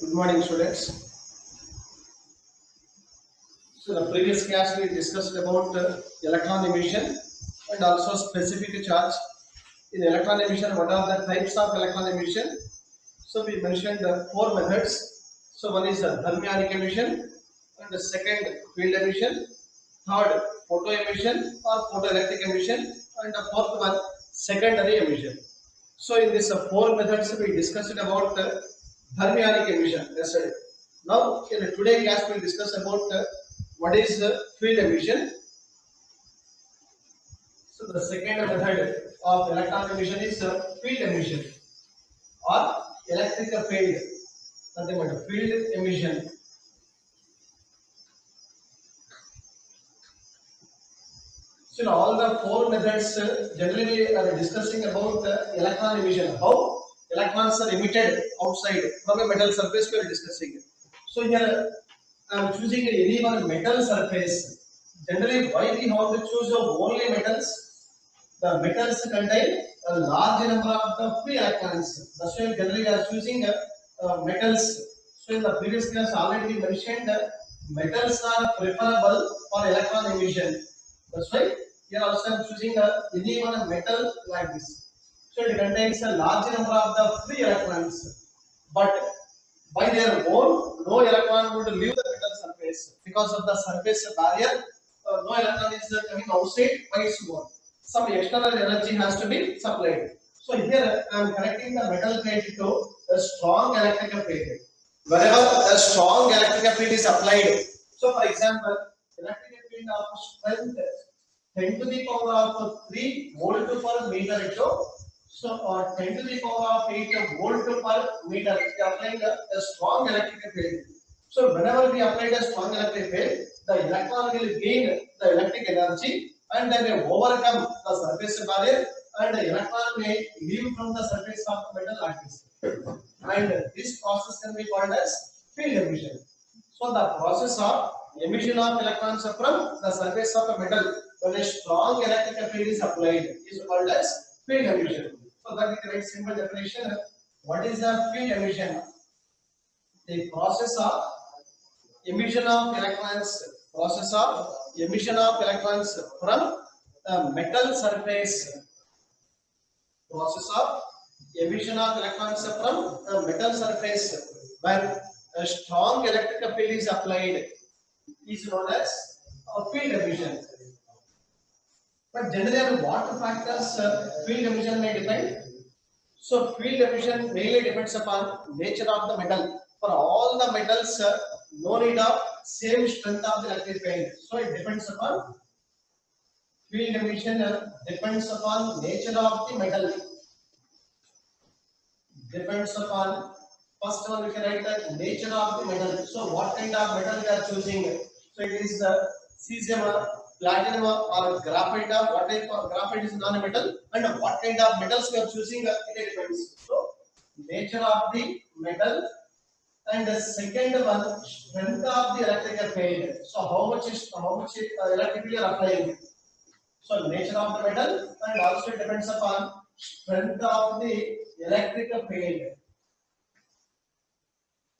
Good morning, students. So, the previous class we discussed about electron emission and also specific charge. In electron emission, what are the types of electron emission? So, we mentioned four methods. So, one is thermionic emission, and the second field emission, third photo emission or photoelectric emission, and the fourth one secondary emission. So in this four methods we discussed about thermionic emission yesterday. Now in the today class we will discuss about what is field emission. So the second method of electron emission is field emission or electric field. Nothing but field emission. So in all the four methods, generally we are discussing about electron emission. How electrons are emitted outside from a metal surface. We are discussing. So here I am choosing any one metal surface. Generally, why we have to choose only metals? The metals contain a large number of the free electrons. That's why generally we are choosing metals. So in the previous class already we mentioned metals are preferable for electron emission. That's why here also I am choosing any one metal like this. So it contains a large number of the free electrons. But by their own, no electron would leave the metal surface because of the surface barrier. No electron is coming outside by its own. Some external energy has to be supplied. So here I am connecting the metal plate to a strong electrical field. Wherever a strong electrical field is applied, so for example, electrical field of strength 10 to the power of 3 volt per meter into so 10 to the power of 8 volt per meter. We are applying a strong electrical field. So whenever we apply a strong electric field, the electron will gain the electric energy and they may overcome the surface barrier and the electron may leave from the surface of the metal like this. And this process can be called as field emission. So the process of emission of electrons from the surface of a metal when a strong electrical field is applied is called as field emission. So that is the very simple definition. What is the field emission? The process of emission of electrons, process of emission of electrons from a metal surface, process of emission of electrons from a metal surface when a strong electrical field is applied is known as a field emission. But generally, what factors field emission may depend? So, field emission mainly depends upon nature of the metal. For all the metals, no need of same strength of the electric field. So, it depends upon field emission depends upon nature of the metal. Depends upon first one we can write the nature of the metal. So, what kind of metal we are choosing? So, it is cesium, platinum, or graphite. What type of graphite is non-metal, and what kind of metals we are choosing? It depends. So, nature of the metal, and the second one, strength of the electrical field. So, how much electricity you are applying? So, nature of the metal, and also it depends upon strength of the electrical field.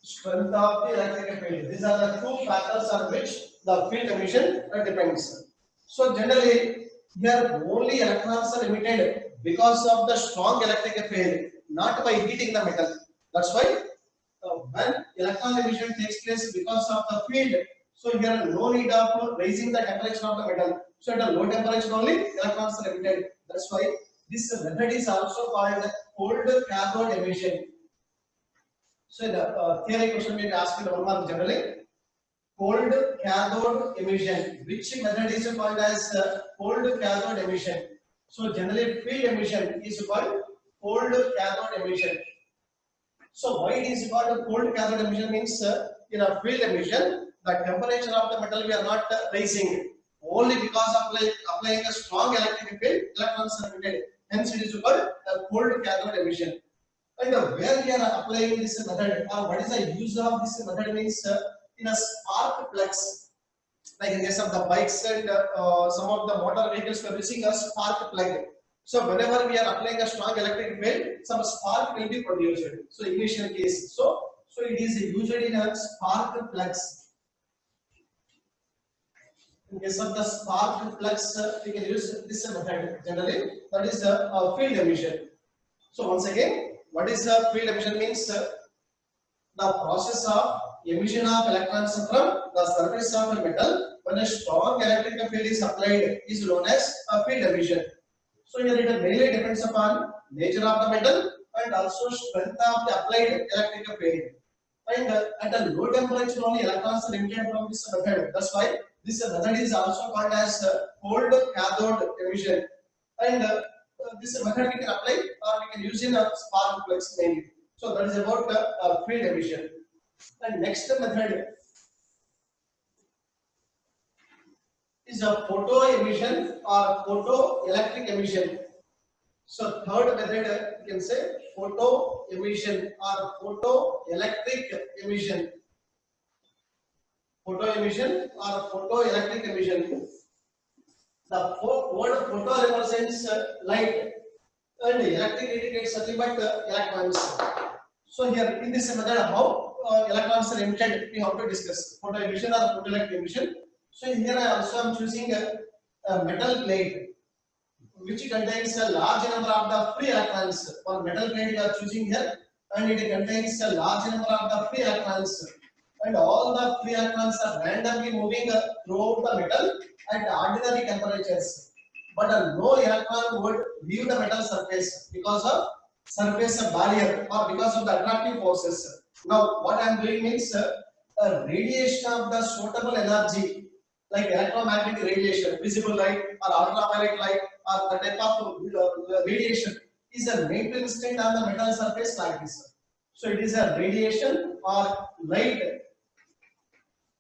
Strength of the electrical field. These are the two factors on which the field emission depends. So generally, here only electrons are emitted because of the strong electrical field, not by heating the metal. That's why when electron emission takes place because of the field, so here no need of raising the temperature of the metal. So at a low temperature only electrons are emitted. That's why this method is also called cold cathode emission. So the theory question may be asked in 1 mark generally. Cold cathode emission. Which method is called as cold cathode emission? So generally field emission is called cold cathode emission. So why it is called cold cathode emission means in a field emission, the temperature of the metal we are not raising. Only because of applying a strong electric field, electrons are emitted. Hence it is called a cold cathode emission. And where we are applying this method, or what is the use of this method means in a spark plugs. Like in case of the bikes and some of the motor vehicles, we are using a spark plug. So whenever we are applying a strong electric field, some spark will be produced. So initial case, so So it is usually in a spark plugs. In case of the spark plugs, we can use this method generally. That is field emission. So once again, what is field emission means? The process of emission of electrons from the surface of a metal when a strong electrical field is applied is known as a field emission. So here it mainly depends upon nature of the metal and also strength of the applied electrical field. And at a low temperature only electrons are emitted from this method. That's why this method is also called as cold cathode emission. And this method we can apply or we can use in a spark plugs mainly. So that is about field emission. And next method is a photo emission or photoelectric emission. So third method you can say photo emission or photoelectric emission. Photo emission or photoelectric emission. The word photo represents light and electric indicates nothing but electrons. So here in this method, how electrons are emitted, we have to discuss photo emission or photoelectric emission. So here I also am choosing a metal plate which contains a large number of the free electrons. For metal plate, we are choosing here, and it contains a large number of the free electrons. And all the free electrons are randomly moving throughout the metal at ordinary temperatures. But no electron would leave the metal surface because of surface barrier or because of the attractive forces. Now, what I am doing means a radiation of the suitable energy, like electromagnetic radiation, visible light or ultraviolet light, or the type of radiation is a made to instant on the metal surface like this. So it is a radiation or light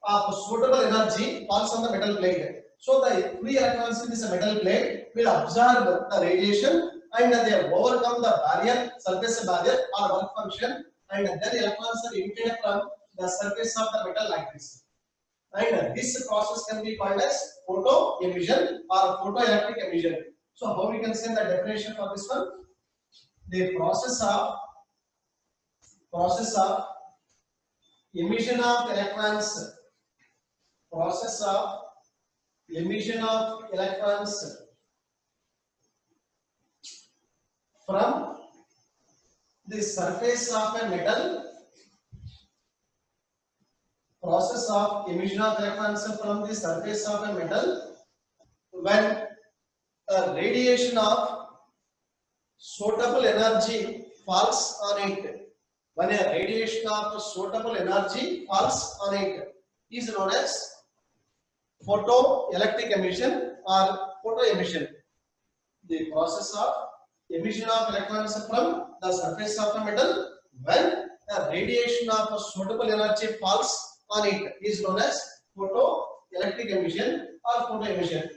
of suitable energy falls on the metal plate. So the free electrons in this metal plate will absorb the radiation and they overcome the barrier, surface barrier or work function, and then electrons are emitted from the surface of the metal like this. And this process can be called as photo emission or photoelectric emission. So how we can say the definition for this one? The process of emission of electrons, process of emission of electrons from the surface of a metal, process of emission of electrons from the surface of a metal when a radiation of suitable energy falls on it. When a radiation of suitable energy falls on it is known as photoelectric emission or photo emission. The process of emission of electrons from the surface of a metal when a radiation of suitable energy falls on it is known as photoelectric emission or photo emission.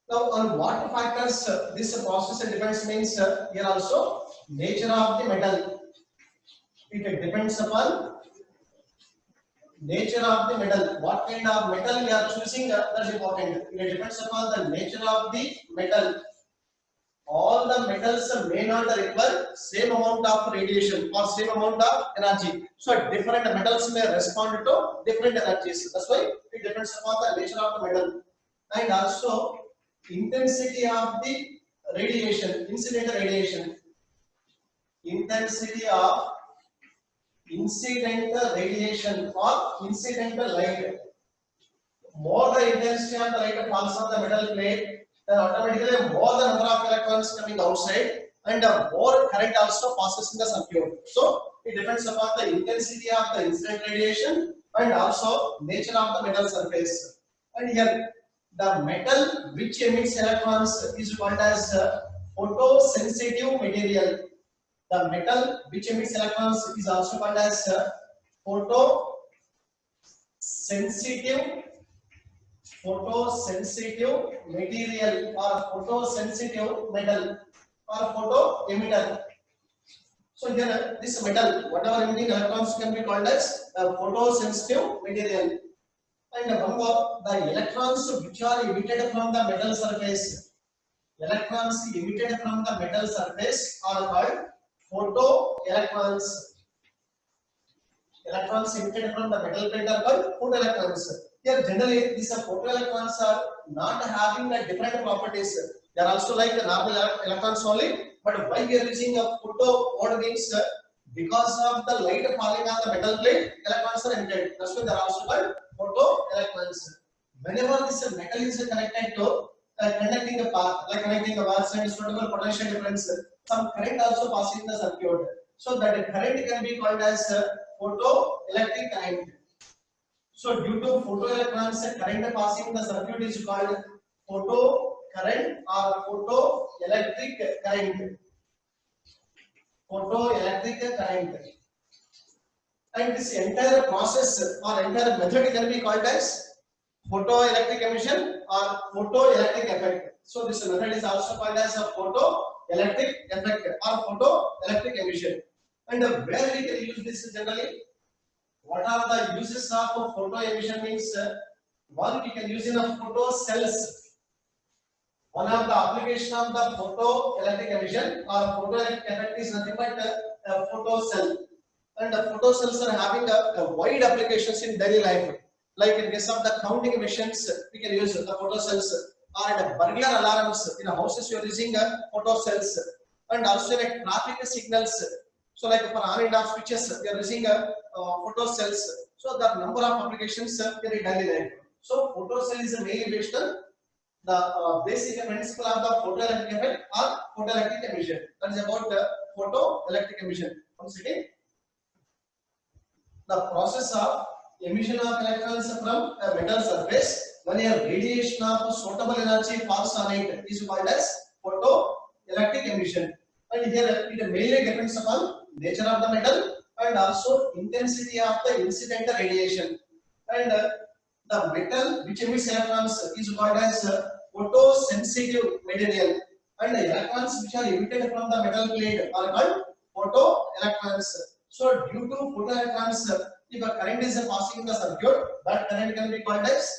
Now, on what factors this process depends means here also nature of the metal. It depends upon nature of the metal. What kind of metal we are choosing, that's important. It depends upon the nature of the metal. All the metals may not require same amount of radiation or same amount of energy. So different metals may respond to different energies. That's why it depends upon the nature of the metal. And also intensity of the radiation, incidental radiation. Intensity of incidental radiation or incidental light. More the intensity of the light falls on the metal plate, then automatically more the number of electrons coming outside and more current also passes in the circuit. So it depends upon the intensity of the incident radiation and also nature of the metal surface. And here the metal which emits electrons is called as photosensitive material. The metal which emits electrons is also called as photosensitive material or photosensitive metal or photo emitter. So here this metal, whatever emitting electrons can be called as photosensitive material. And one more, the electrons which are emitted from the metal surface, electrons emitted from the metal surface are called photoelectrons. Electrons emitted from the metal plate are called photoelectrons. Here generally these photoelectrons are not having a different properties. They are also like the normal electrons only. But why we are using a photo mode means because of the light falling on the metal plate, electrons are emitted. That's why they are also called photoelectrons. Whenever this metal is connected to conducting a path, like connecting a valve and suitable potential difference, some current also passing in the circuit. So that current can be called as photoelectric current. So due to photoelectrons, current passing in the circuit is called photo current or photoelectric current. Photoelectric current. And this entire process or entire method can be called as photoelectric emission or photoelectric effect. So this method is also called as a photoelectric effect or photoelectric emission. And where we can use this generally? What are the uses of photo emission means? One, we can use in a photo cells. One of the application of the photoelectric emission or photoelectric effect is nothing but a photo cell. And the photo cells are having a wide applications in daily life. Like in case of the counting emissions, we can use the photo cells. Or in the burglar alarms in houses, you are using photo cells. And also like traffic signals. So like for on and off switches, we are using photo cells. So the number of applications in daily life. So photo cell is mainly based on the basic principle of the photoelectric effect or photoelectric emission. That is about the photoelectric emission. Once again, the process of emission of electrons from a metal surface when a radiation of suitable energy falls on it is called as photoelectric emission. And here it mainly depends upon nature of the metal and also intensity of the incident radiation. And the metal which emits electrons is called as photosensitive material, and the electrons which are emitted from the metal plate are called photoelectrons. So due to photoelectrons, if a current is passing in the circuit, that current can be called as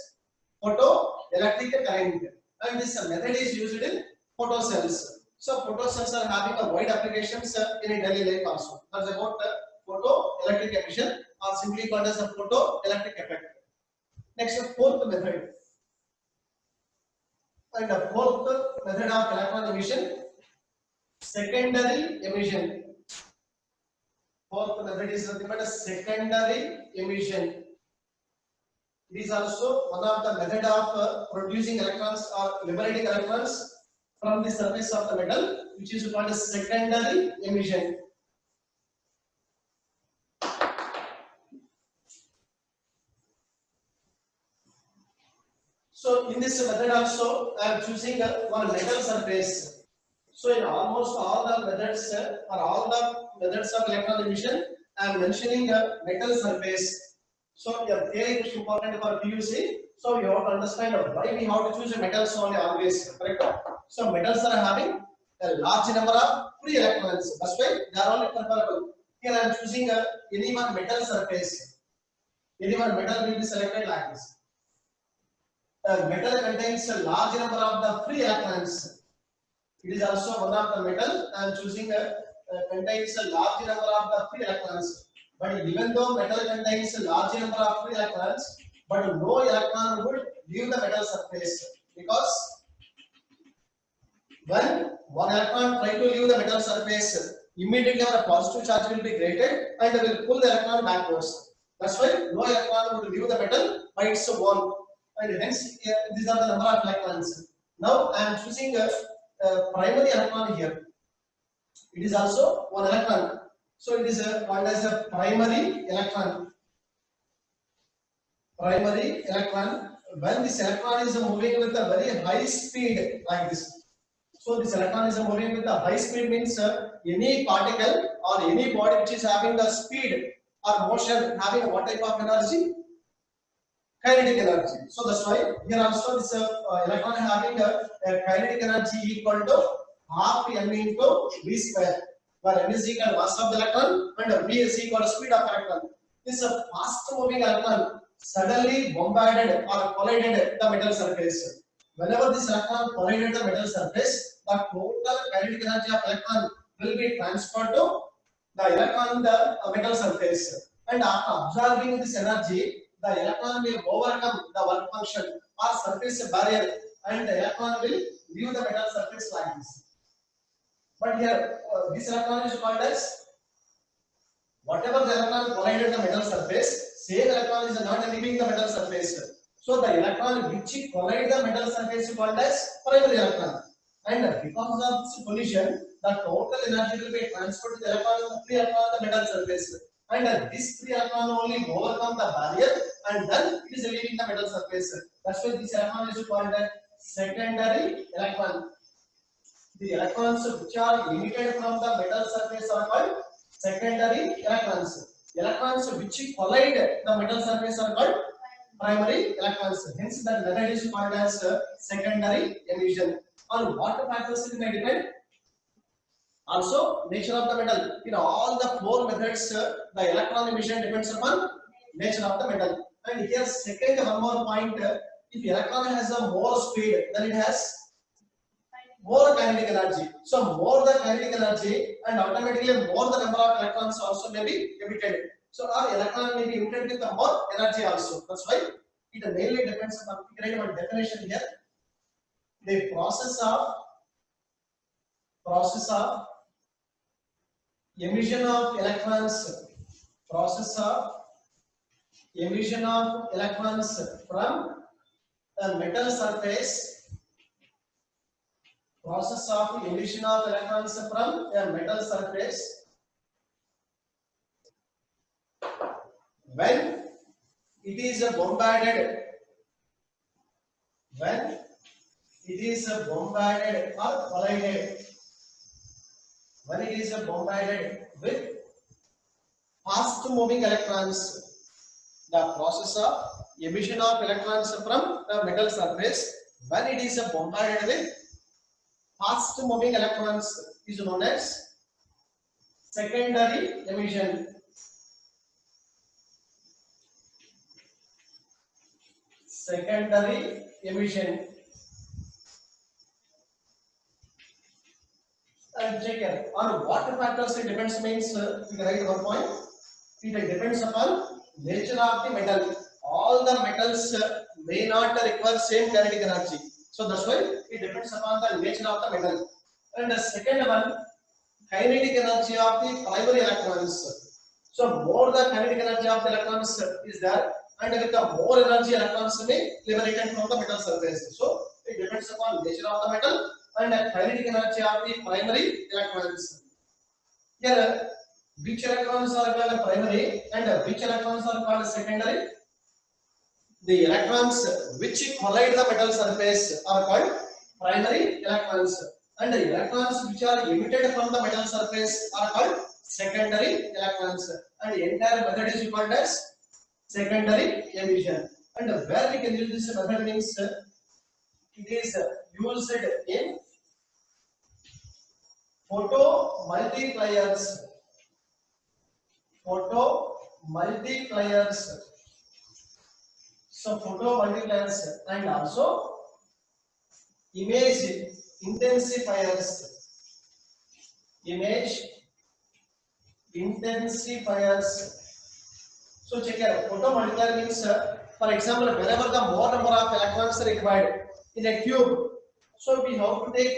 photoelectric current, and this method is used in photo cells. So photo cells are having a wide applications in a daily life also. That's about the photoelectric emission, or simply called as a photoelectric effect. Next, fourth method. And the fourth method of electron emission, secondary emission. Fourth method is nothing but a secondary emission. It is also one of the method of producing electrons or liberating electrons from the surface of the metal, which is called a secondary emission. So in this method also, I am choosing one metal surface. So in almost all the methods or all the methods of electron emission, I am mentioning a metal surface. So your theory is important for PUC. So you have to understand why we have to choose a metals only always. Correct? So metals are having a large number of free electrons. That's why they are only preferable. Here I am choosing any one metal surface. Any one metal will be selected like this. Metal contains a large number of the free electrons. It is also one of the metal I am choosing contains a large number of the free electrons. But even though metal contains a large number of free electrons, but no electron would leave the metal surface, because when one electron try to leave the metal surface, immediately our positive charge will be created and will pull the electron backwards. That's why no electron would leave the metal by its own. And hence these are the number of electrons. Now I am choosing a primary electron here. It is also one electron. So it is called as a primary electron. Primary electron. When this electron is moving with a very high speed like this. So this electron is moving with a high speed means any particle or any body which is having a speed or motion having what type of energy? Kinetic energy. So that's why here also this electron having a kinetic energy equal to half m into v square, where m is equal to mass of the electron and v is equal to speed of electron. This fast moving electron suddenly bombarded or collided the metal surface. Whenever this electron collided the metal surface, the total kinetic energy of electron will be transferred to the electron in the metal surface, and after absorbing this energy, the electron will overcome the work function or surface barrier, and the electron will leave the metal surface like this. But here, this electron is called as whatever the electron collided the metal surface, same electron is not leaving the metal surface. So the electron which collide the metal surface is called as primary electron. And because of this collision, the total energy will be transferred to the electron, free electron on the metal surface. And this free electron only overcome the barrier, and then it is leaving the metal surface. That's why this electron is called as secondary electron. The electrons which are emitted from the metal surface are called secondary electrons. Electrons which collide the metal surface are called primary electrons. Hence, the method is called as secondary emission. On what factors it may depend? Also, nature of the metal. In all the four methods, the electron emission depends upon nature of the metal. And here, second one more point: if electron has a more speed, then it has more kinetic energy. So more the kinetic energy, and automatically more the number of electrons also may be emitted. So our electron may be emitted with the more energy also. That's why it mainly depends upon one definition here. The process of emission of electrons, process of emission of electrons from a metal surface. Process of emission of electrons from a metal surface when it is bombarded, when it is bombarded or collided, when it is bombarded with fast moving electrons. The process of emission of electrons from a metal surface when it is bombarded with fast moving electrons is known as secondary emission. Secondary emission. And check here on what factors it depends means we can write one point. It depends upon nature of the metal. All the metals may not require same kinetic energy. So that's why it depends upon the nature of the metal. And the second one, kinetic energy of the primary electrons. So more the kinetic energy of the electrons is there, and with the more energy electrons may liberated from the metal surface. So it depends upon nature of the metal and the kinetic energy of the primary electrons. Here, which electrons are called primary and which electrons are called secondary? The electrons which collide the metal surface are called primary electrons, and the electrons which are emitted from the metal surface are called secondary electrons. And the entire method is called as secondary emission. And where we can use this method means it is used in photo multipliers. Photo multipliers. So photo multipliers and also image intensifiers. Image intensifiers. So check here. Photo multiplier means, for example, whenever the more number of electrons are required in a cube, so we have to take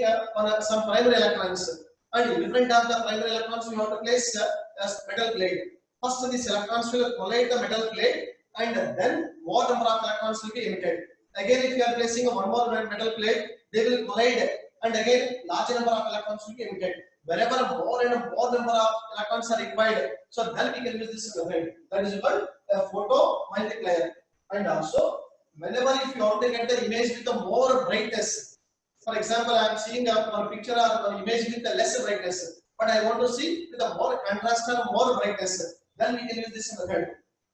some primary electrons, and in front of the primary electrons we have to place a metal plate. First, these electrons will collide the metal plate, and then more number of electrons will be emitted. Again, if you are placing one more metal plate, they will collide, and again large number of electrons will be emitted. Wherever more and more number of electrons are required, so then we can use this method. That is called a photo multiplier. And also, whenever if you want to get the image with the more brightness, for example, I am seeing a picture or an image with the less brightness, but I want to see with the more contrast or more brightness, then we can use this method.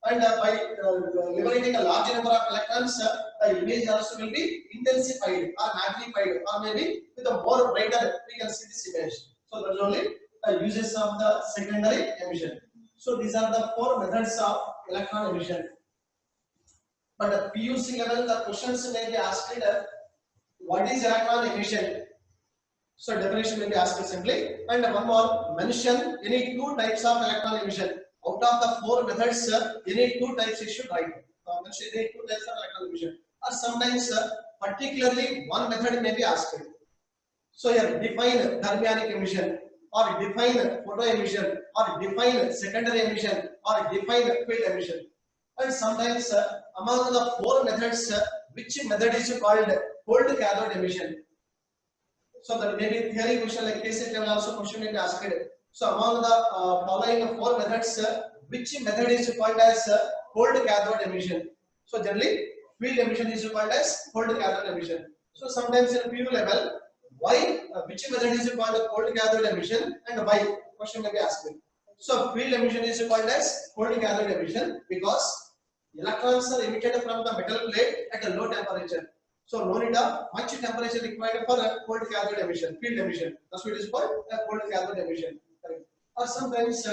And by liberating a large number of electrons, the image also will be intensified or magnified, or maybe with a more brighter we can see this image. So that's only the uses of the secondary emission. So these are the four methods of electron emission. But at PUC level, the questions may be asked: what is electron emission? So definition will be asked simply. And one more, mention any two types of electron emission. Out of the four methods, any two types you should write. Mention any two types of electron emission. Or sometimes, particularly one method may be asked. So here, define thermionic emission, or define photo emission, or define secondary emission, or define field emission. And sometimes, among the four methods, which method is called cold cathode emission? So that may be theory question like case level also question may be asked. So among the following four methods, which method is called as cold cathode emission? So generally, field emission is called as cold cathode emission. So sometimes in PU level, why which method is called cold cathode emission and why? Question may be asked. So field emission is called as cold cathode emission because electrons are emitted from the metal plate at a low temperature. So no need of much temperature required for a cold cathode emission, field emission. That's what it is called a cold cathode emission. Correct. Or sometimes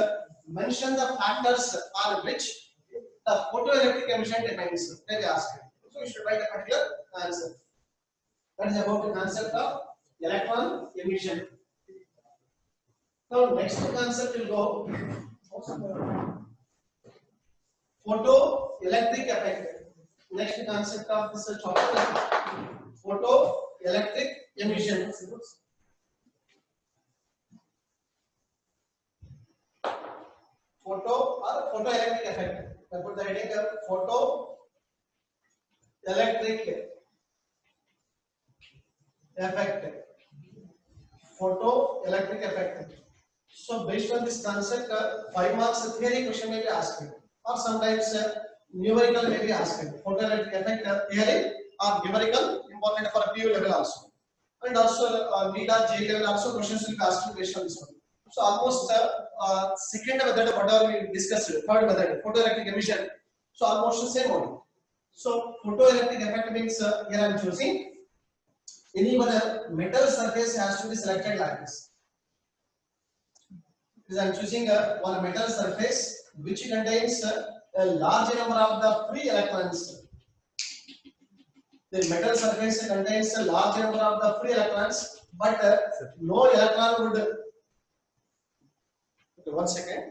mention the factors on which the photoelectric emission depends. They ask. So you should write a particular answer. That is about the concept of electron emission. Now next concept will go photoelectric effect. Next concept of this topic, photoelectric emission. Photo or photoelectric effect. I put the heading here, photoelectric effect. Photoelectric effect. So based on this concept, 5 marks theory question may be asked, or sometimes numerical may be asked. Photoelectric effect theory or numerical important for PU level also, and also NEET or JEE level also questions will be asked based on this one. So almost second method whatever we discussed, third method photoelectric emission. So almost the same only. So photoelectric effect means here I am choosing any one metal surface has to be selected like this. I am choosing one metal surface which contains a large number of the free electrons. The metal surface contains a large number of the free electrons, but no electron would. Okay, 1 second.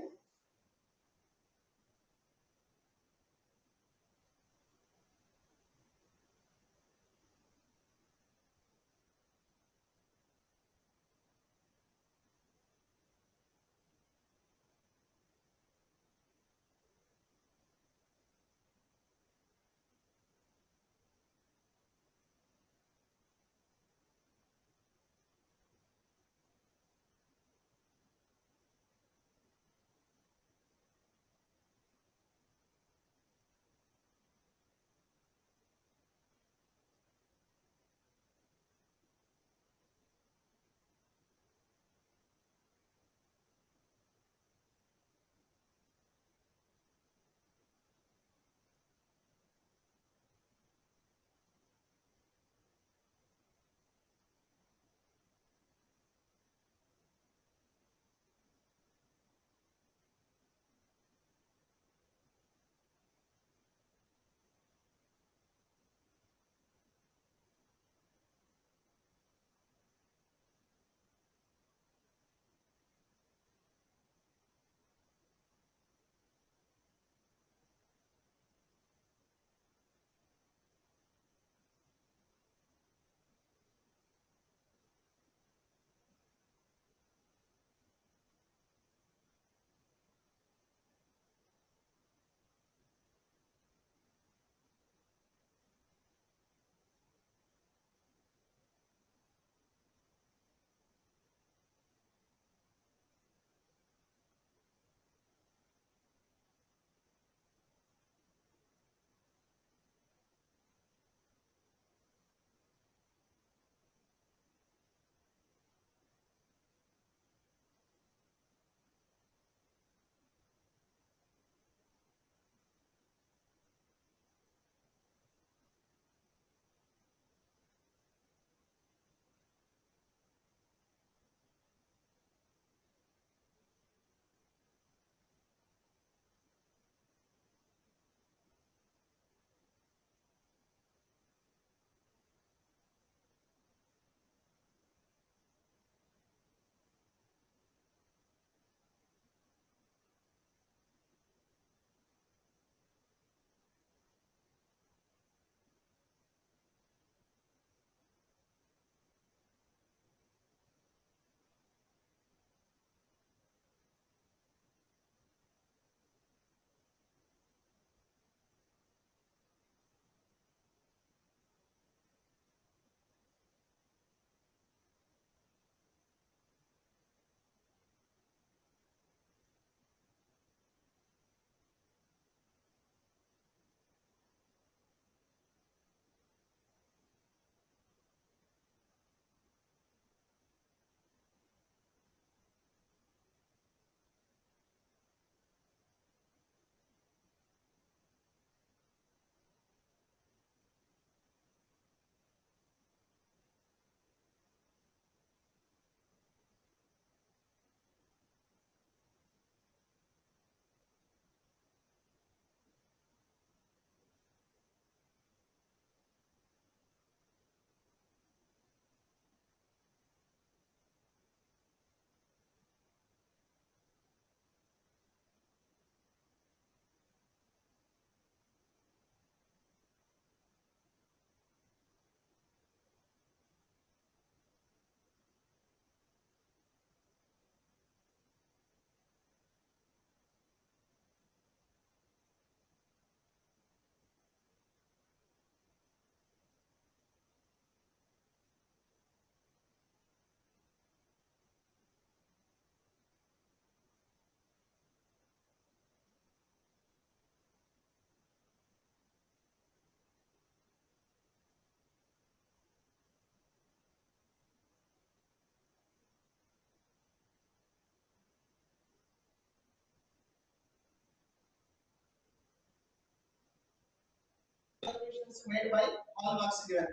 observations made by all marks given.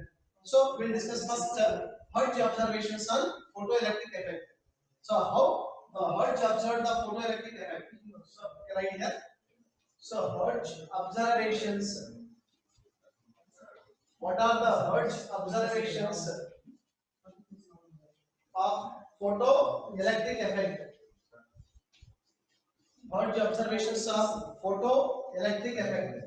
So we'll discuss first Hertz observations on photoelectric effect. So how Hertz observed the photoelectric effect? So right here. So Hertz observations. What are the Hertz observations of photoelectric effect? Hertz observations of photoelectric effect.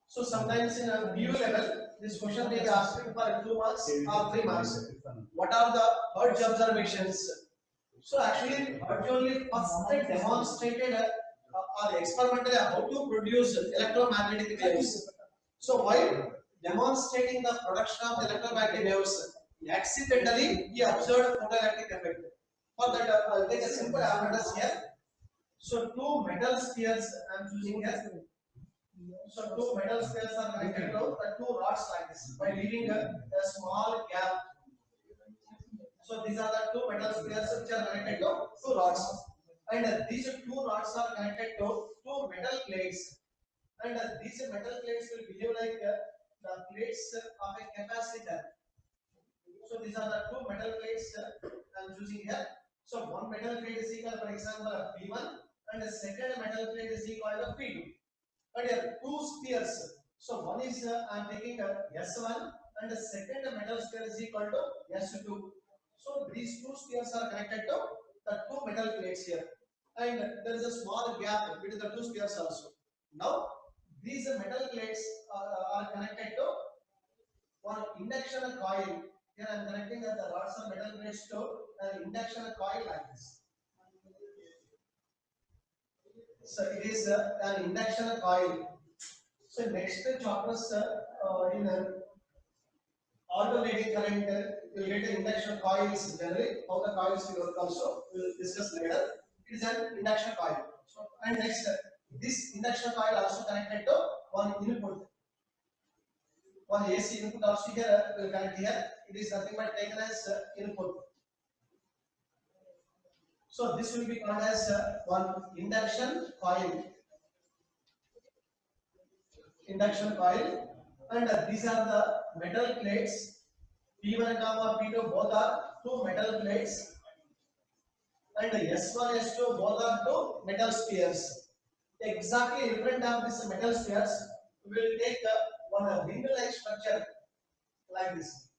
So sometimes in a PU level, this question may be asked for 2 marks or 3 marks. What are the Hertz observations? So actually, Hertz only first demonstrated or experimentally how to produce electromagnetic waves. So while demonstrating the production of electromagnetic waves, accidentally he observed photoelectric effect. For that, I'll take a simple apparatus here. So two metal spheres I am choosing here. So two metal spheres are connected to the two rods like this by leaving a small gap. So these are the two metal spheres which are connected to two rods, and these two rods are connected to two metal plates, and these metal plates will behave like the plates of a capacitor. So these are the two metal plates I am choosing here. So one metal plate is equal, for example, P1, and the second metal plate is equal to P2. And here two spheres. So one is I am taking S1, and the second metal sphere is equal to S2. So these two spheres are connected to the two metal plates here, and there is a small gap between the two spheres also. Now these metal plates are connected to one induction coil. Here I am connecting the rods of metal plates to an induction coil like this. So it is an induction coil. So next chapters in alternating current, you will get the induction coils generally. How the coils will work also we will discuss later. It is an induction coil. So and next this induction coil also connected to one input. One AC input also here will connect here. It is nothing but taken as input. So this will be called as one induction coil. Induction coil, and these are the metal plates. P1 and P2 both are two metal plates, and S1 S2 both are two metal spheres. Exactly in front of this metal spheres, we will take one ring-like structure like this.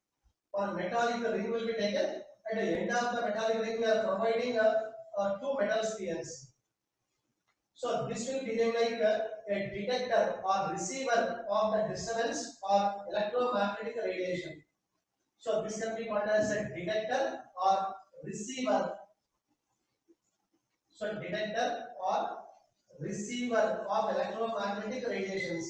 One metallic ring will be taken. At the end of the metallic ring, we are providing two metal spheres. So this will behave like a detector or receiver of the disturbance or electromagnetic radiation. So this can be called as a detector or receiver. So detector or receiver of electromagnetic radiations.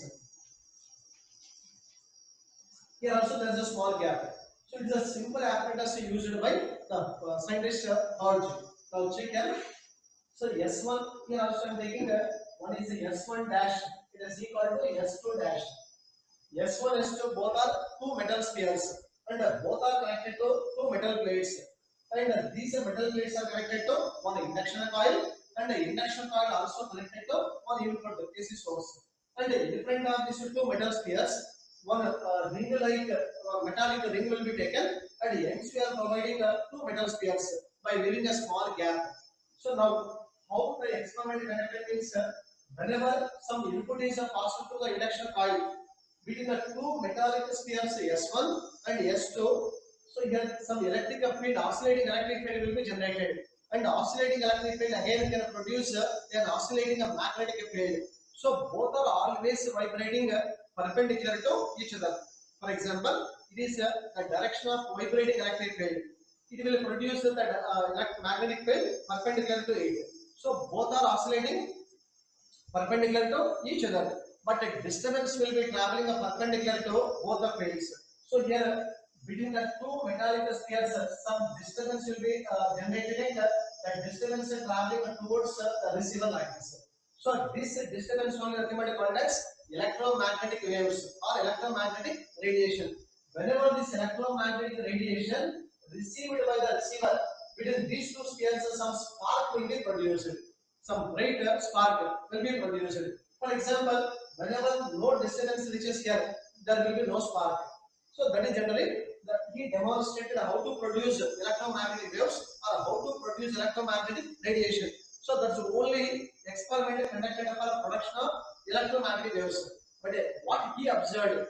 Here also there is a small gap. So it is a simple apparatus used by the scientist Hertz. Now check here. So S1 here also I am taking one is S1 dash. It is equal to S2 dash. S1 S2 both are two metal spheres, and both are connected to two metal plates, and these metal plates are connected to one induction coil, and the induction coil also connected to one input AC source, and in front of these two metal spheres one ring like metallic ring will be taken, and ends we are providing two metal spheres by leaving a small gap. So now how the experiment conducted means whenever some input is passed to the induction coil between the two metallic spheres S1 and S2, so here some electric field, oscillating electric field will be generated, and oscillating electric field again can produce an oscillating magnetic field. So both are always vibrating perpendicular to each other. For example, it is the direction of vibrating electric field. It will produce the magnetic field perpendicular to it. So both are oscillating perpendicular to each other, but a disturbance will be traveling perpendicular to both the fields. So here between the two metallic spheres, some disturbance will be generated. That disturbance is traveling towards the receiver like this. So this disturbance will be called as electromagnetic waves or electromagnetic radiation. Whenever this electromagnetic radiation received by the receiver between these two spheres, some spark will be produced. some bright spark will be produced. For example, whenever no disturbance reaches here, there will be no spark. So that is generally he demonstrated how to produce electromagnetic waves or how to produce electromagnetic radiation. So that's the only experiment conducted for production of electromagnetic waves. But what he observed,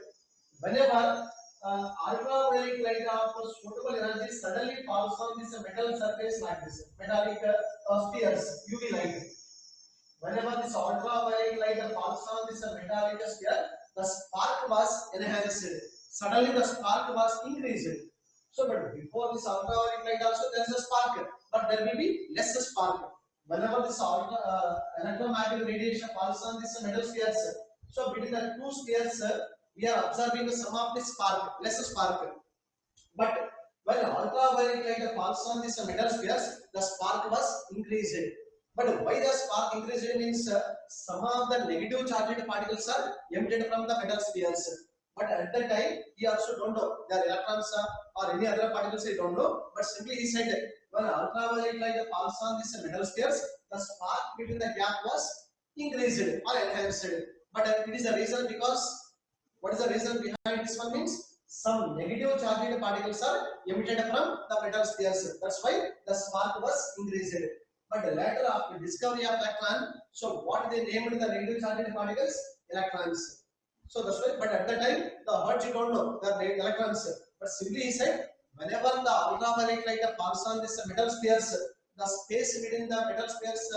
whenever ultraviolet light of suitable energy suddenly falls on this metal surface like this, metallic spheres, UV light. Whenever this ultraviolet light falls on this metallic sphere, the spark was enhanced. Suddenly the spark was increased. So, but before this ultraviolet light also there is a spark, but there will be less spark. Whenever this electromagnetic radiation falls on this metal spheres, so between the two spheres, we are observing some of the spark, less spark. But when ultraviolet light falls on this metal spheres, the spark was increased. But why the spark increased means some of the negative charged particles are emitted from the metal spheres. But at that time, he also don't know the electrons or any other particles. He don't know. But simply he said when ultraviolet light falls on this metal spheres, the spark between the gap was increased or enhanced. But it is the reason because what is the reason behind this one means some negative charged particles are emitted from the metal spheres. That's why the spark was increased. But later after discovery of electron, so what they named the negative charged particles? Electrons. So that's why, but at the time the Hertz don't know the electrons. But simply he said, whenever the ultraviolet light falls on this metal spheres, the space between the metal spheres,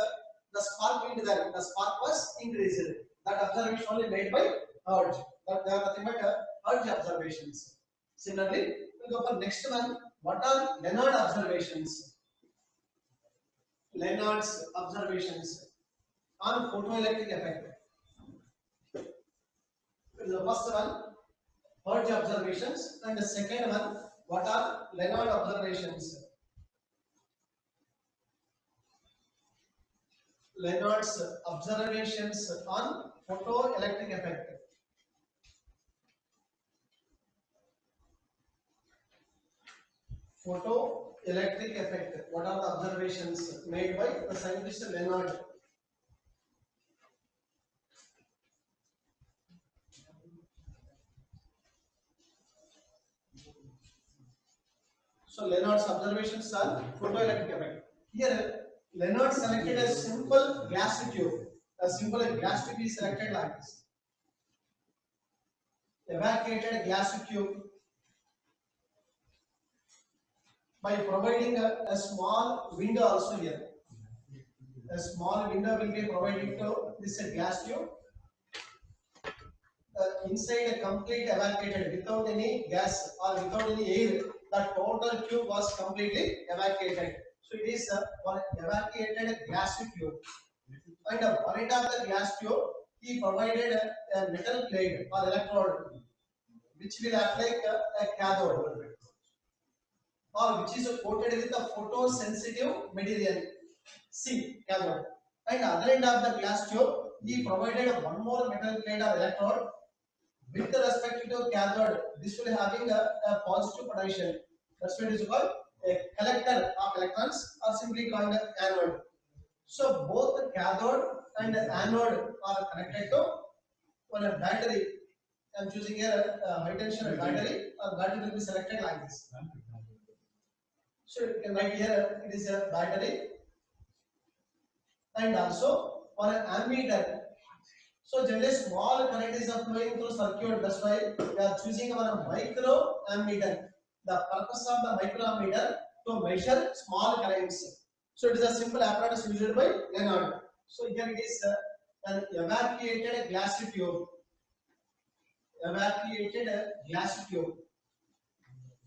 the spark will be there. The spark was increased. That observation only made by Hertz. That they are nothing but Hertz observations. Similarly, we'll go for next one. What are Leonard observations? Leonard's observations on photoelectric effect. The first one, Hertz observations, and the second one, what are Leonard observations? Leonard's observations on photoelectric effect. Photoelectric effect. What are the observations made by the scientist Leonard? So Leonard's observations are photoelectric effect. Here Leonard selected a simple glass tube. A simple glass tube is selected like this. Evacuated glass tube by providing a small window also here. A small window will be provided to this glass tube. Inside a complete evacuated without any gas or without any air. The total tube was completely evacuated. So it is one evacuated glass tube. And on it of the glass tube, he provided a metal plate or electrode, which will act like a cathode, or which is coated with a photosensitive material, C cathode. And other end of the glass tube, he provided one more metal plate or electrode with respect to cathode. This will having a positive potential. That's what is called a collector of electrons, or simply called anode. So both cathode and anode are connected to one battery. I am choosing here a high tension battery. A battery will be selected like this. So you can write here it is a battery, and also on an ammeter. So generally small current is flowing through circuit. That's why we are choosing our micro ammeter. The purpose of the micro ammeter to measure small currents. So it is a simple apparatus used by Leonard. So here it is an evacuated glass tube. Evacuated glass tube.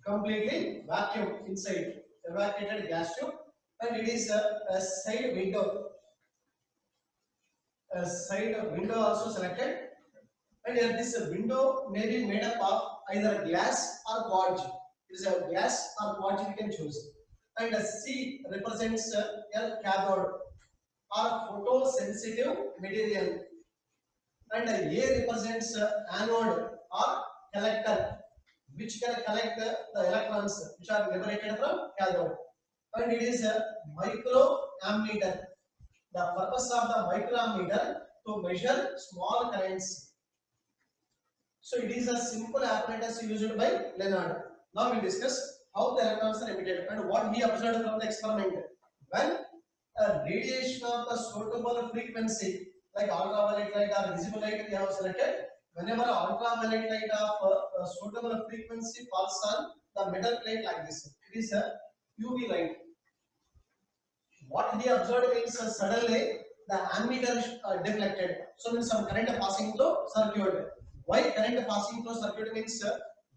Completely vacuum inside. Evacuated gas tube, and it is a side window. A side window also selected, and here this window may be made up of either glass or quartz. It is a glass or quartz you can choose. And C represents a cathode or photosensitive material, and A represents anode or collector, which can collect the electrons which are liberated from cathode. And it is a micro ammeter. The purpose of the microammeter to measure small currents. So it is a simple apparatus used by Leonard. Now we discuss how the electrons are emitted and what he observed from the experiment. When a radiation of a suitable frequency, like ultraviolet light or visible light, we have selected. Whenever ultraviolet light of a suitable frequency falls on the metal plate like this, it is a UV light. What he observed means suddenly the ammeter deflected. So means some current passing through circuit. Why current passing through circuit means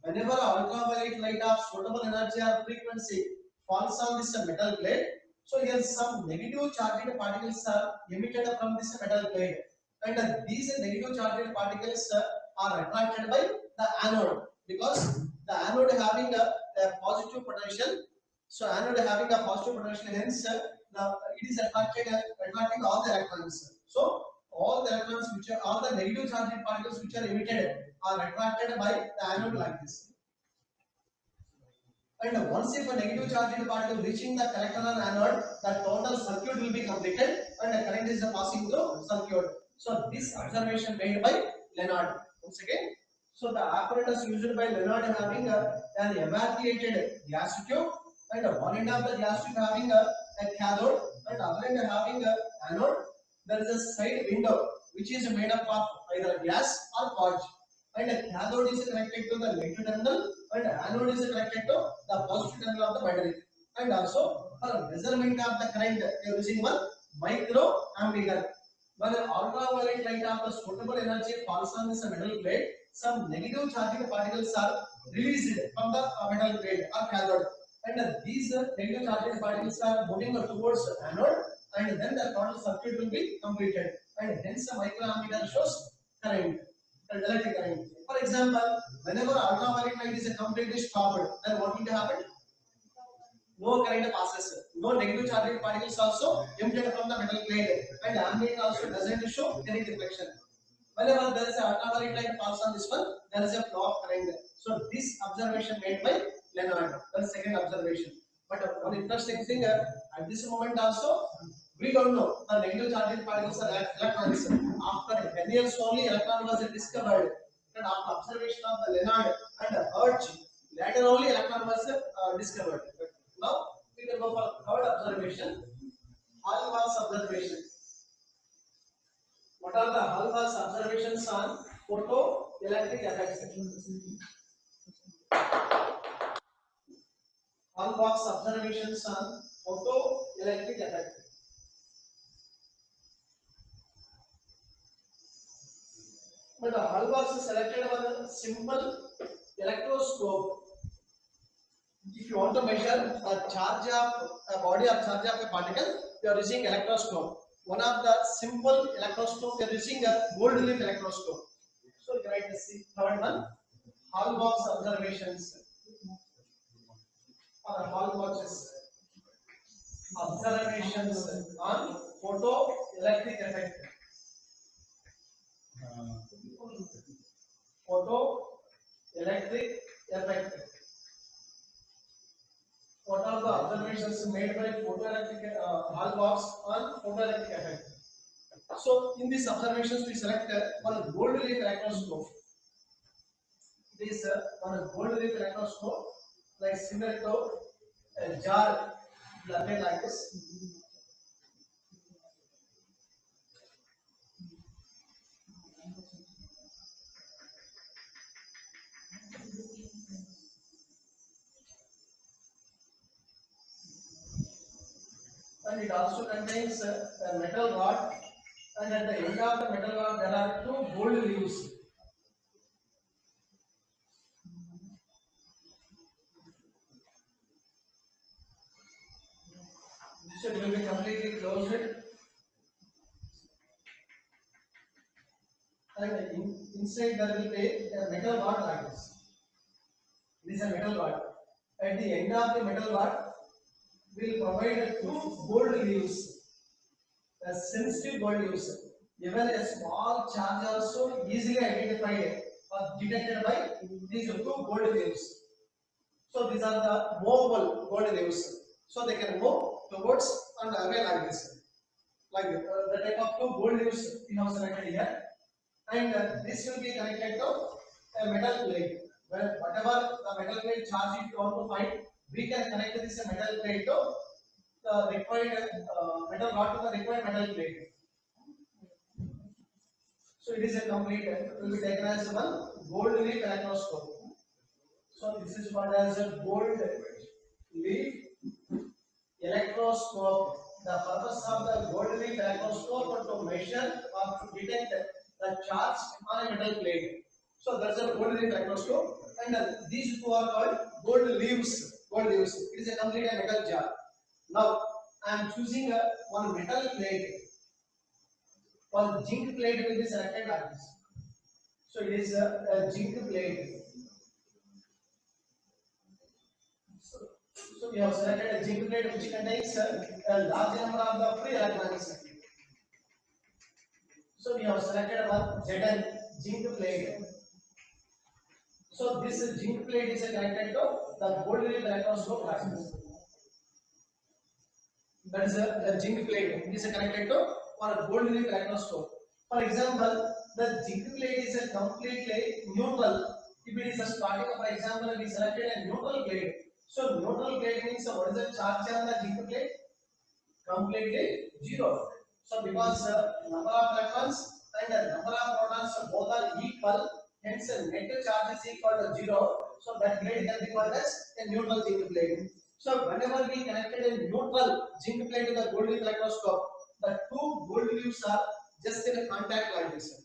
whenever ultraviolet light of suitable energy or frequency falls on this metal plate, so here some negative charged particles are emitted from this metal plate, and these negative charged particles are attracted by the anode, because the anode having a positive potential. So anode having a positive potential, hence it is attracting all the electrons. So all the electrons which are all the negative charged particles which are emitted are attracted by the anode like this. And once if a negative charged particle reaching the collector or anode, the total circuit will be completed and the current is passing through circuit. So this observation made by Leonard. Once again, so the apparatus used by Leonard having an evacuated gas tube, and one end of the gas tube having a cathode and other end having a anode. There is a side window which is made up of either glass or quartz, and a cathode is connected to the negative terminal and anode is connected to the positive terminal of the battery. And also for measurement of the current, they are using one microammeter. When the ultraviolet light of the suitable energy falls on this metal plate, some negative charged particles are released from the metal plate or cathode, and these negative charged particles are moving towards anode, and then the total circuit will be completed, and hence the microammeter shows current and electric current. For example, whenever ultraviolet light is completely stopped, then what will happen? No current passes, no negative charged particles also emitted from the metal plate, and ammeter also doesn't show any reflection. Whenever there is a ultraviolet light falls on this one, there is a flow of current. So this observation made by Leonard, the second observation. But one interesting thing, at this moment also, we don't know the negative charged particles are electrons. After 10 years only, electron was discovered. And after observation of the Leonard and Hertz, later only electron was discovered. Now we can go for third observation, Hall-Marx observation. What are the Hall-Marx observations on photoelectric effects? Hall-Marx observations on photoelectric effect. But the Hall-Marx is selected one simple electroscope. If you want to measure a charge of a body or charge of a particle, you are using electroscope. One of the simple electroscope, you are using a gold leaf electroscope. So you write the third one, Hall-Marx observations. Or Hall-Marx observations on photoelectric effect. Photoelectric effect. What are the observations made by photoelectric Hall-Marx on photoelectric effect? So in these observations, we select one gold leaf electroscope. It is one gold leaf electroscope, like similar to a jar made like this. And it also contains a metal rod, and at the end of the metal rod there are two gold leaves. So it will be completely closed, and inside there will be a metal rod like this. It is a metal rod. At the end of the metal rod, we will provide two gold leaves, a sensitive gold leaves. Even a small charge also easily identified or detected by these two gold leaves. So these are the movable gold leaves. So they can move towards and away like this. like the type of two gold leaves we have selected here, and this will be connected to a metal plate. Well, whatever the metal plate charge if you want to find, we can connect this metal plate to the required metal rod to the required metal plate. So it is a complete, it will be taken as one gold leaf electroscope. So this is called as a gold leaf electroscope. The purpose of the gold leaf electroscope is to measure or to detect the charge on a metal plate. So that's a gold leaf electroscope, and these two are called gold leaves. Gold leaves. It is a complete metal jar. Now I am choosing one metal plate. One zinc plate will be selected like this. So it is a zinc plate. So we have selected a zinc plate which contains a large number of the free electrons. So we have selected one Zn zinc plate. So this zinc plate is connected to the gold leaf electroscope device. That is a zinc plate. It is connected to one gold leaf electroscope. For example, the zinc plate is a completely neutral. If it is a starting, for example, we selected a neutral plate. So neutral plate means what is the charge on the zinc plate? Completely zero. So because number of electrons and the number of protons both are equal, hence the net charge is equal to zero. So that plate can be called as a neutral zinc plate. So whenever we connected a neutral zinc plate to the gold leaf electroscope, the two gold leaves are just in a contact like this.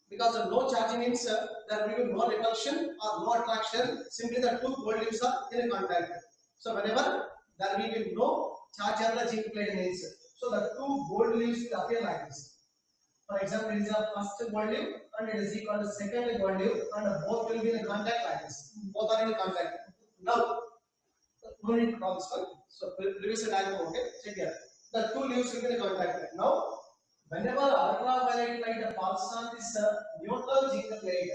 Because of no charging means there will be no repulsion or no attraction. Simply the two gold leaves are in a contact. So whenever there will be no charge on the zinc plate means, so the two gold leaves will appear like this. For example, it is the first gold leaf and it is equal to second gold leaf, and both will be in contact like this. Both are in contact. Now, no need to draw this one. So previous diagram, okay? Check here. The two leaves will be in contact. Now, whenever ultraviolet light falls on this neutral zinc plate,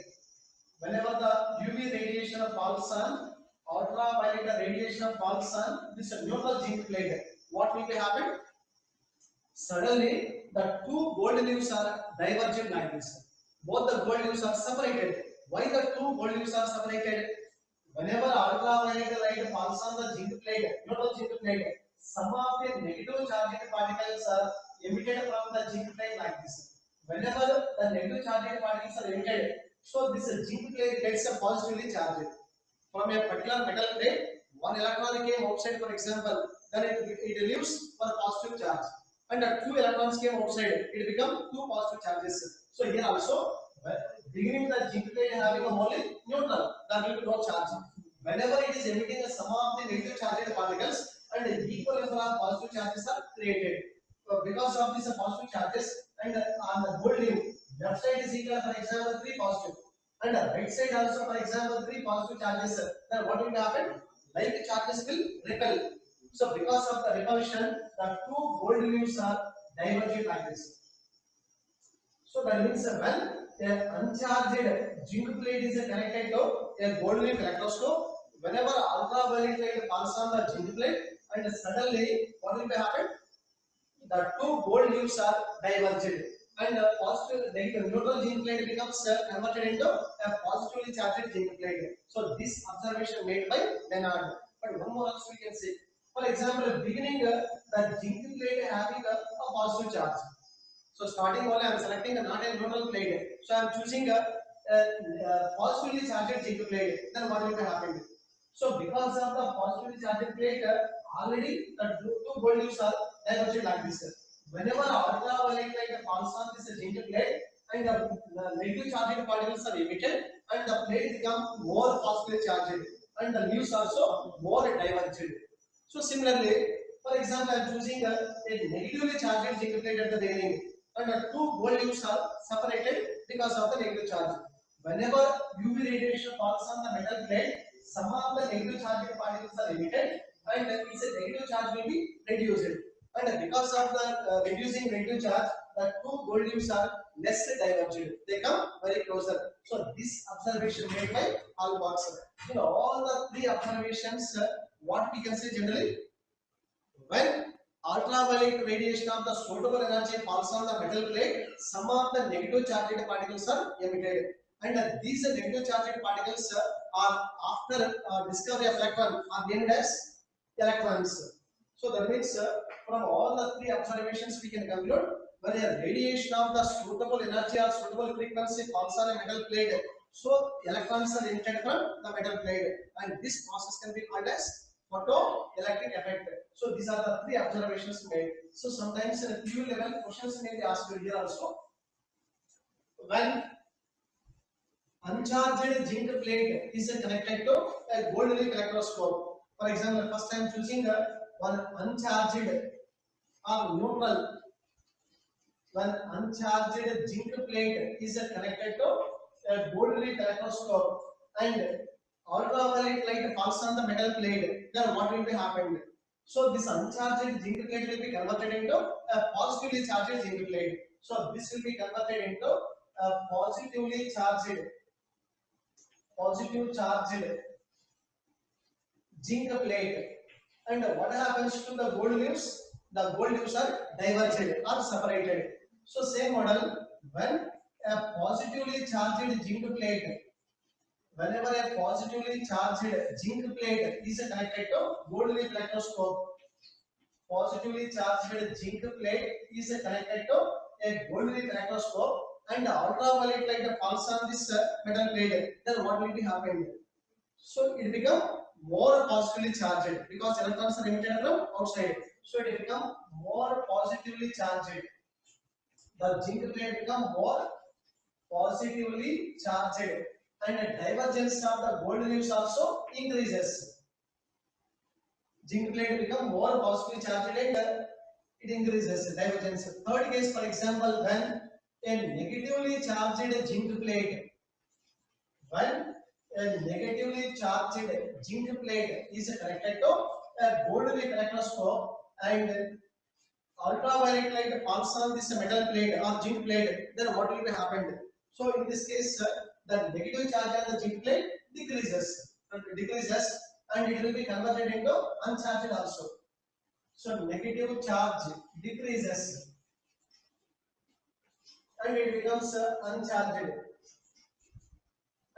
whenever the UV radiation falls on ultraviolet radiation falls on this neutral zinc plate, what will be happen? Suddenly, the two gold leaves are divergent like this. Both the gold leaves are separated. Why the two gold leaves are separated? Whenever ultraviolet light falls on the zinc plate, neutral zinc plate, some of the negative charged particles are emitted from the zinc plate like this. Whenever the negative charged particles are emitted, so this zinc plate gets a positively charged. From a particular metal plate, one electron came outside, for example, then it leaves for a positive charge. And two electrons came outside, it becomes two positive charges. So here also, beginning the zinc plate having a only neutral, there will be no charge. Whenever it is emitting a sum of the negative charged particles and equal number of positive charges are created. So because of these positive charges and on the gold leaf, left side is equal, for example, 3 positive, and the right side also, for example, 3 positive charges, then what will happen? Like charges will repel. So because of the repulsion, the two gold leaves are divergent like this. So that means when an uncharged zinc plate is connected to a gold leaf electroscope, whenever ultraviolet light falls on the zinc plate, and suddenly what will happen? The two gold leaves are diverged, and positive negative neutral zinc plate becomes converted into a positively charged zinc plate. So this observation made by Lenard. But one more also we can say. For example, beginning the zinc plate having a positive charge. So starting only I am selecting not a neutral plate. So I am choosing a positively charged zinc plate. Then what will be happening? So because of the positively charged plate, already the two gold leaves are divergent like this. Whenever ultraviolet light falls on this zinc plate and the negative charged particles are emitted and the plate becomes more positively charged and the leaves also more divergent. So similarly, for example, I am choosing a negatively charged zinc plate at the beginning and the two gold leaves are separated because of the negative charge. Whenever UV radiation falls on the metal plate, some of the negative charged particles are emitted and its negative charge will be reduced. And because of the reducing negative charge, the two gold leaves are less divergent. They come very closer. So this observation made by Hallbox. In all the three observations, what we can say generally, when ultraviolet radiation of the suitable energy falls on the metal plate, some of the negative charged particles are emitted. And these negative charged particles are after discovery of electron are named as electrons. So that means from all the three observations we can conclude when a radiation of the suitable energy or suitable frequency falls on a metal plate, so electrons are emitted from the metal plate, and this process can be called as photoelectric effect. So these are the three observations made. So sometimes in a PU level questions may be asked here also. When uncharged zinc plate is connected to a gold leaf electroscope. For example, first I am choosing one uncharged or neutral. When uncharged zinc plate is connected to a gold leaf electroscope and ultraviolet light falls on the metal plate, then what will be happening? So this uncharged zinc plate will be converted into a positively charged zinc plate. So this will be converted into a positive charged zinc plate. And what happens to the gold leaves? The gold leaves are diverged or separated. So same model, when a positively charged zinc plate, whenever a positively charged zinc plate is connected to gold leaf electroscope, positively charged zinc plate is connected to a gold leaf electroscope and ultraviolet light falls on this metal plate, then what will be happening? So it become more positively charged because electrons are emitted from outside. So it become more positively charged. The zinc plate become more positively charged, and the divergence of the gold leaves also increases. Zinc plate become more positively charged and it increases divergence. Third case, for example, when a negatively charged zinc plate, when a negatively charged zinc plate is connected to a gold leaf electroscope and ultraviolet light falls on this metal plate or zinc plate, then what will be happened? So in this case, the negative charge on the zinc plate decreases, and it will be converted into uncharged also. So negative charge decreases and it becomes uncharged.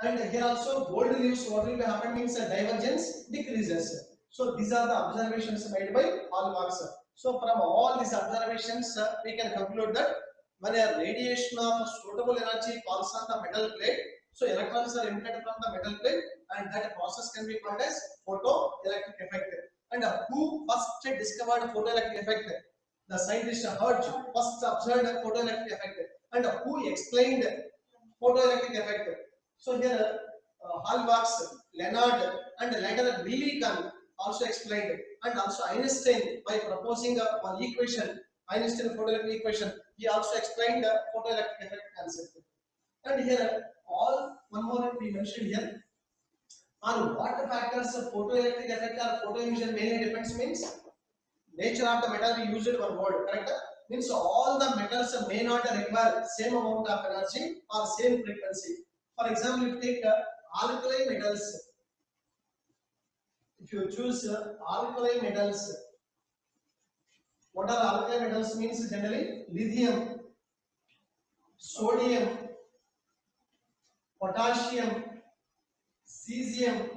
And here also gold leaves, what will be happen means divergence decreases. So these are the observations made by Hallmarks. So from all these observations, we can conclude that when a radiation of suitable energy falls on the metal plate, so electrons are emitted from the metal plate, and that process can be called as photoelectric effect. And who first discovered photoelectric effect? The scientist Hertz first observed photoelectric effect, and who explained photoelectric effect? So here Hallmarks, Leonard, and later Millikan also explained, and also Einstein by proposing one equation, Einstein photoelectric equation, he also explained the photoelectric effect concept. And here all one more we mentioned here on what factors of photoelectric effect or photoemission mainly depends means nature of the metal we used one word, correct? Means all the metals may not require same amount of energy or same frequency. For example, if you take alkali metals, if you choose alkali metals, what are alkali metals means generally? Lithium, sodium, potassium, cesium,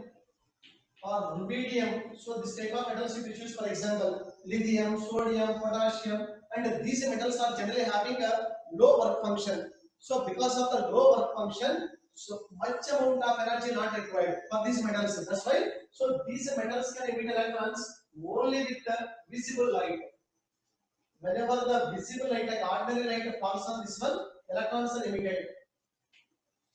or rubidium. So this type of metals if you choose, for example, lithium, sodium, potassium, and these metals are generally having a low work function. So because of the low work function, so much amount of energy not required for these metals. That's why. So these metals can emit electrons only with the visible light. Whenever the visible light, like ordinary light, falls on this one, electrons are emitted.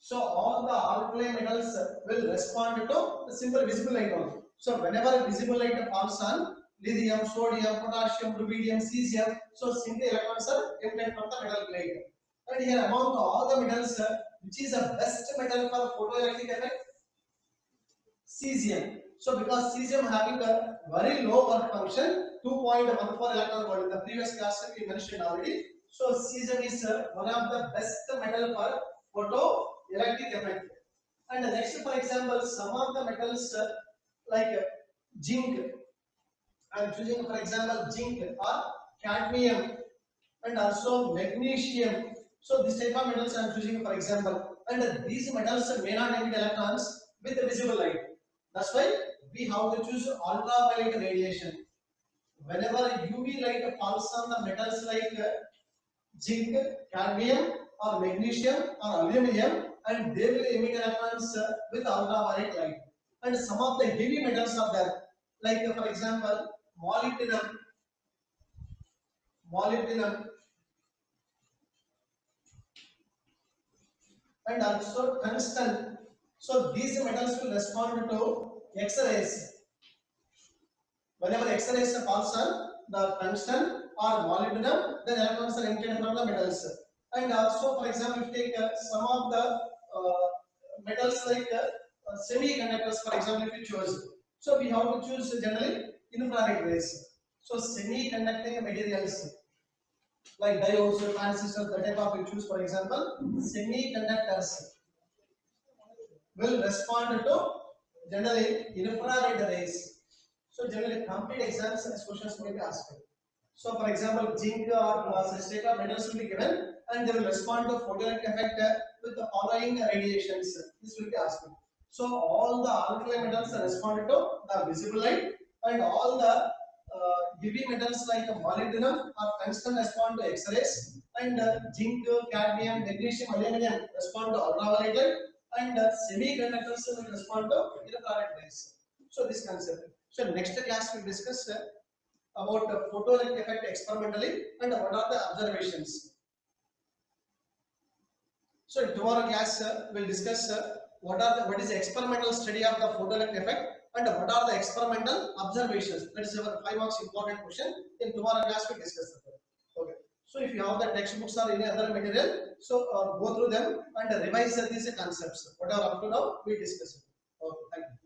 So all the alkali metals will respond to the simple visible light only. So whenever visible light falls on lithium, sodium, potassium, rubidium, cesium, so simply electrons are emitted from the metal plate. And here among all the metals, which is the best metal for photoelectric effect? Cesium. So because cesium having a very low work function, 2.14 electron volt. In the previous class we mentioned already. So cesium is one of the best metal for photoelectric effect. And next, for example, some of the metals like zinc I am choosing for example zinc or cadmium and also magnesium. So this type of metals I am choosing for example, and these metals may not emit electrons with the visible light. That's why we have to choose ultraviolet radiation. Whenever UV light falls on the metals like zinc, cadmium, or magnesium, or aluminum, and they will emit electrons with ultraviolet light. And some of the heavy metals are there, like for example, molybdenum, and also tungsten. So these metals will respond to X-rays. Whenever X-rays falls on the tungsten or molybdenum, then electrons are emitted from the metals. And also, for example, if you take some of the metals like semiconductors, for example, if you choose, so we have to choose generally infrared rays. So semiconducting materials like diodes, transistors, the type of you choose, for example, semiconductors will respond to generally infrared rays. So generally complete exams and questions may be asked. So for example, zinc or such type of metals will be given and they will respond to photoelectric effect with the following radiations. This will be asked. So all the alkali metals are responded to the visible light and all the heavy metals like molybdenum or tungsten respond to X-rays and zinc, cadmium, magnesium, aluminum respond to ultraviolet light and semiconductors will respond to infrared rays. So this concept. So next class we will discuss about photoelectric effect experimentally and what are the observations. So in tomorrow class we'll discuss what is the experimental study of the photoelectric effect and what are the experimental observations. That is our 5 marks important question. In tomorrow class we discuss that. Okay. So if you have the textbooks or any other material, so go through them and revise these concepts. Whatever up to now we discuss it. Okay. Thank you.